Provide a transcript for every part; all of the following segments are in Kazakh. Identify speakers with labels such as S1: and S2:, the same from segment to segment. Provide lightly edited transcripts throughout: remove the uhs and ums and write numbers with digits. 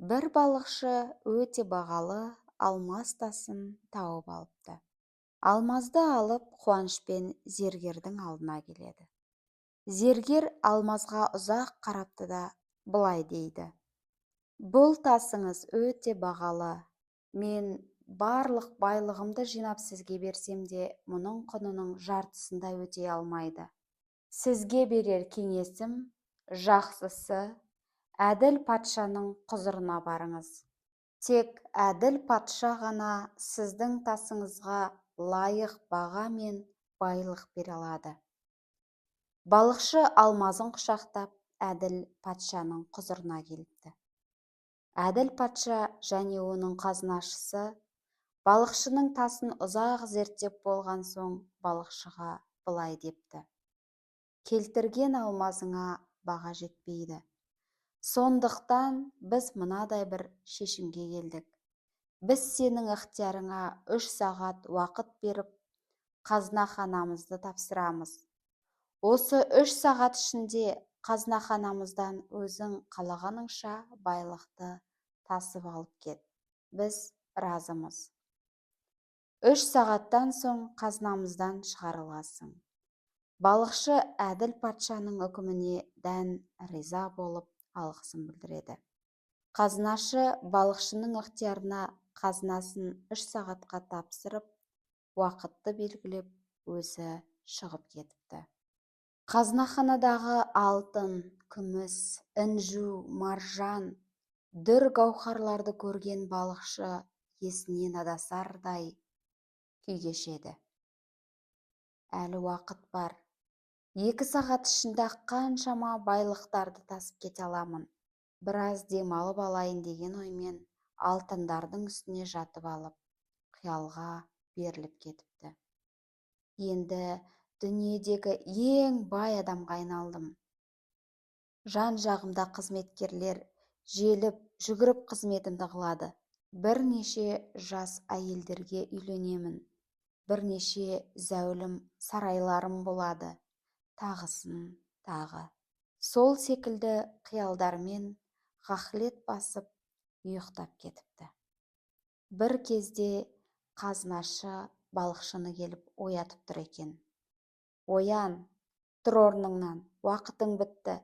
S1: Бір балықшы өте бағалы алмас тасын тауып алыпты. Алмазды алып қуанышпен зергердің алдына келеді. Зергер алмазға ұзақ қарапты да былай дейді: бұл тасыңыз өте бағалы. Мен барлық байлығымды жинап сізге берсем де, мұның құнының жартысын да өтей алмайды. Сізге берер кеңесім, жақсысы, әділ патшаның құзырына барыңыз. Тек әділ патша ғана сіздің тасыңызға лайық баға мен байлық бере алады. Балықшы алмазын құшақтап, әділ патшаның құзырына келіпті. Әділ патша және оның қазынашысы балықшының тасын ұзақ зерттеп болған соң балықшыға былай депті: келтірген алмазыңа баға жетпейді. Сондықтан біз мынадай бір шешімге келдік. Біз сенің ықтиярыңа 3 сағат уақыт беріп, қазынаханамызды тапсырамыз. Осы 3 сағат ішінде қазынаханамыздан өзің қалағаныңша байлықты тасып алып кет. Біз разымыз. 3 сағаттан соң қазынамыздан шығарыласың. Балықшы әділ патшаның үкіміне дән риза болып алғысын білдіреді. Қазынашы балықшының ықтиярына қазынасын 3 сағатқа тапсырып, уақытты белгілеп, өзі шығып кетіпті. Қазынаханадағы алтын, күміс, інжу, маржан, дүр гауһарларды көрген балықшы есінен адасардай күй кешеді. Әлі уақыт бар. 2 сағат ішінде қаншама байлықтарды тасып кете аламын. Біраз демалып алайын деген оймен алтындардың үстіне жатып алып, қиялға беріліп кетіпті. Енді дүниедегі ең бай адамға айналдым. Жан жағымда қызметкерлер желіп, жүгіріп қызметімді қылады. Бірнеше жас әйелдерге үйленемін. Бірнеше зәулім сарайларым болады. Тағысын тағы. Сол секілді қиялдармен ғафлет басып, ұйықтап кетіпті. Бір кезде қазынашы балықшыны келіп оятып тұр екен. Оян, тұр орныңнан, уақытың бітті.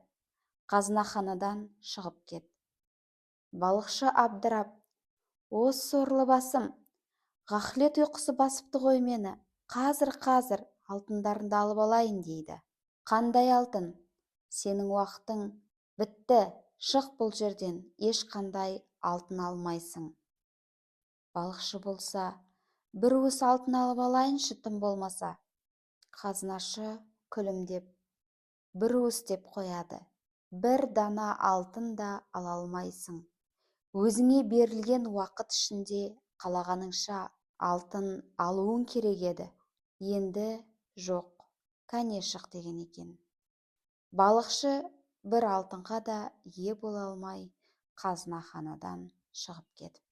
S1: Қазынаханадан шығып кет. Балықшы абдырап: о сорлы басым, ғафлет ұйқысы басыпты ғой мені. Қазір алтындарымды алып алайын дейді. Қандай алтын? Сенің уақытың бітті. Шық бұл жерден, ешқандай алтын алмайсың. Балықшы болса: бір уыс алтын алып алайыншы, тым болмаса. Қазынашы күлімдеп: бір уыс деп қояды. Бір дана алтын да ала алмайсың. Өзіңе берілген уақыт ішінде қалағаныңша алтын алуың керек еді. Енді жоқ, кәне шық деген екен. Балықшы бір алтынға да ие бола алмай, қазынаханадан шығып кетіп.